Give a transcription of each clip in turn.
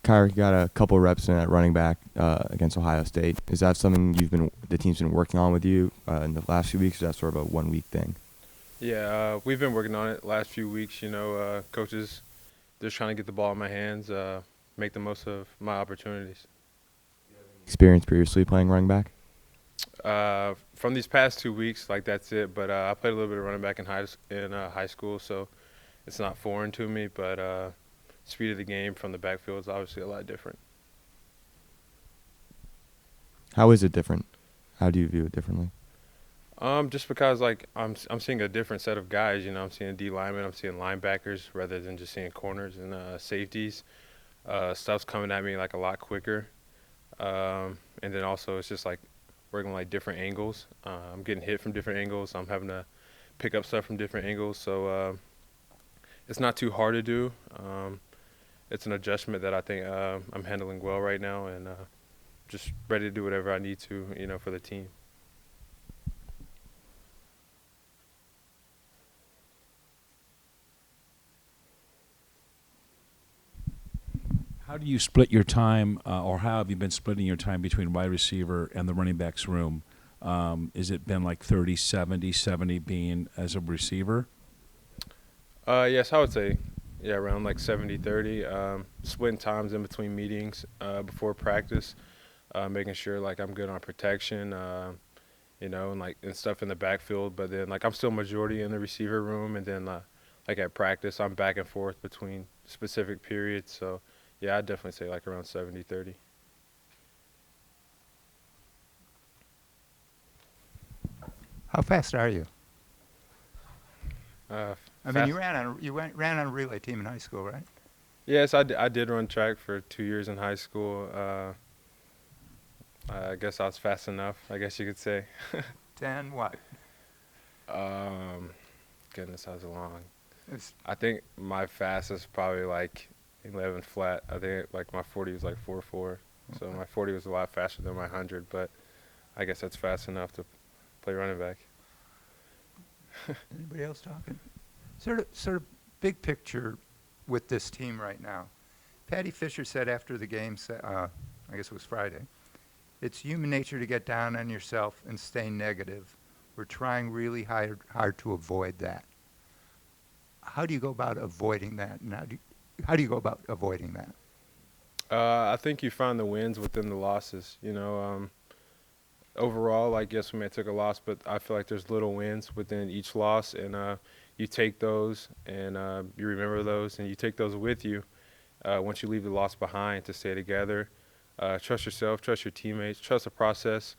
Kyric got a couple reps in at running back against Ohio State. Is that something the team's been working on with you in the last few weeks? Or is that sort of a 1 week thing? Yeah, we've been working on it last few weeks. Coaches just trying to get the ball in my hands, make the most of my opportunities. Experience previously playing running back? From these past 2 weeks, like that's it. But I played a little bit of running back in high school, so it's not foreign to me. But speed of the game from the backfield is obviously a lot different. How is it different? How do you view it differently? Just because like I'm seeing a different set of guys. I'm seeing D linemen, I'm seeing linebackers rather than just seeing corners and safeties. Stuff's coming at me like a lot quicker, and then also it's just like working like different angles. I'm getting hit from different angles. I'm having to pick up stuff from different angles. So it's not too hard to do. It's an adjustment that I think I'm handling well right now, and just ready to do whatever I need to, for the team. How do you split your time, or how have you been splitting your time between wide receiver and the running backs room? Is it been like 30-70, 70 being as a receiver? Yes, I would say, yeah, around like 70-30. Splitting times in between meetings before practice, making sure like I'm good on protection, and stuff in the backfield. But then like I'm still majority in the receiver room, and then like at practice, I'm back and forth between specific periods. So yeah, I'd definitely say like around 70-30. How fast are you? I mean, Fast. you ran on a relay team in high school, right? Yes, I did run track for 2 years in high school. I guess I was fast enough, I guess you could say. 10 what? Goodness, I was long. It's I think my fastest probably like 11 flat. I think like my 40 was like 4.4. So my 40 was a lot faster than my 100, but I guess that's fast enough to play running back. Anybody else talking? Sort of big picture with this team right now. Patty Fisher said after the game, I guess it was Friday, it's human nature to get down on yourself and stay negative. We're trying really hard to avoid that. How do you go about avoiding that? And how do you go about avoiding that? I think you find the wins within the losses. Overall, like yes, we may have took a loss, but I feel like there's little wins within each loss, and you take those and you remember those, and you take those with you once you leave the loss behind to stay together. Trust yourself, trust your teammates, trust the process,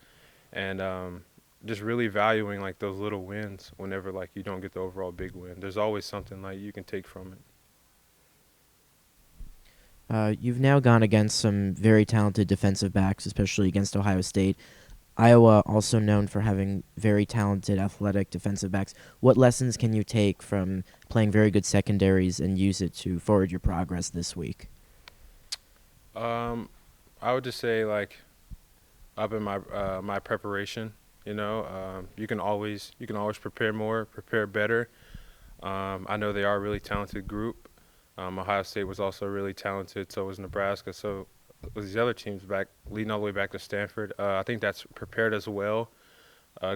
and just really valuing like those little wins whenever like you don't get the overall big win. There's always something like you can take from it. You've now gone against some very talented defensive backs, especially against Ohio State. Iowa, also known for having very talented athletic defensive backs. What lessons can you take from playing very good secondaries and use it to forward your progress this week? I would just say like up in my preparation. You can always prepare more, prepare better. I know they are a really talented group. Ohio State was also really talented, so was Nebraska. So was these other teams back, leading all the way back to Stanford. I think that's prepared us well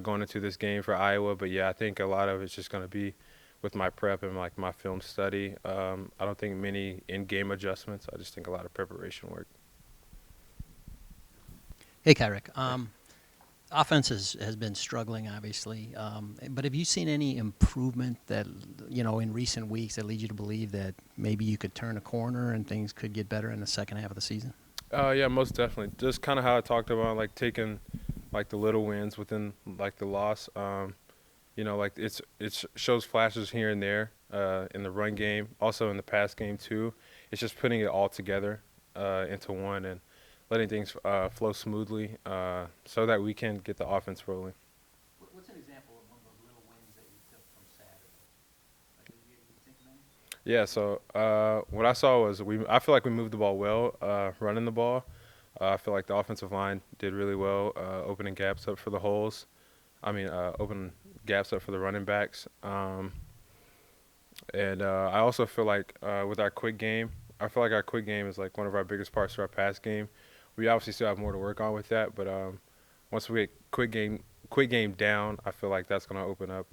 going into this game for Iowa. But, yeah, I think a lot of it's just going to be with my prep and, like, my film study. I don't think many in-game adjustments. I just think a lot of preparation work. Hey, Kyric. Offense has been struggling, obviously. But have you seen any improvement that, in recent weeks that lead you to believe that maybe you could turn a corner and things could get better in the second half of the season? Yeah, most definitely. Just kind of how I talked about, like, taking, like, the little wins within, like, the loss. Like, it shows flashes here and there in the run game, also in the pass game, too. It's just putting it all together into one and letting things flow smoothly so that we can get the offense rolling. What's an example of one of those little wins that you took from Saturday? Like, you think of any? Yeah, so what I saw was I feel like we moved the ball well, running the ball. I feel like the offensive line did really well, opening gaps up for the holes. Opening gaps up for the running backs. And I also feel like with our quick game, I feel like our quick game is like one of our biggest parts to our pass game. We obviously still have more to work on with that, but once we get quick game down, I feel like that's going to open up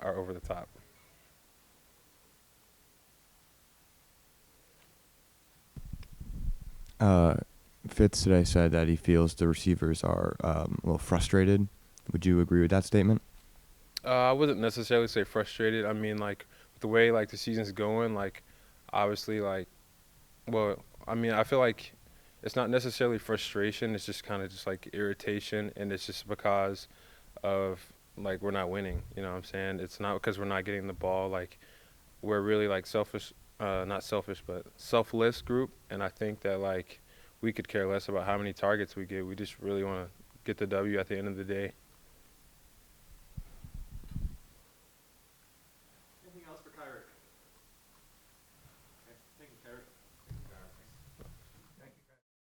our over the top. Fitz today said that he feels the receivers are a little frustrated. Would you agree with that statement? I wouldn't necessarily say frustrated. I mean, like with the way like the season's going, like obviously like well, I mean, I feel like it's not necessarily frustration. It's just kind of just like irritation, and it's just because of like we're not winning. You know what I'm saying? It's not because we're not getting the ball. Like we're really like selfish, not selfish, but selfless group, and I think that like we could care less about how many targets we get. We just really want to get the W at the end of the day.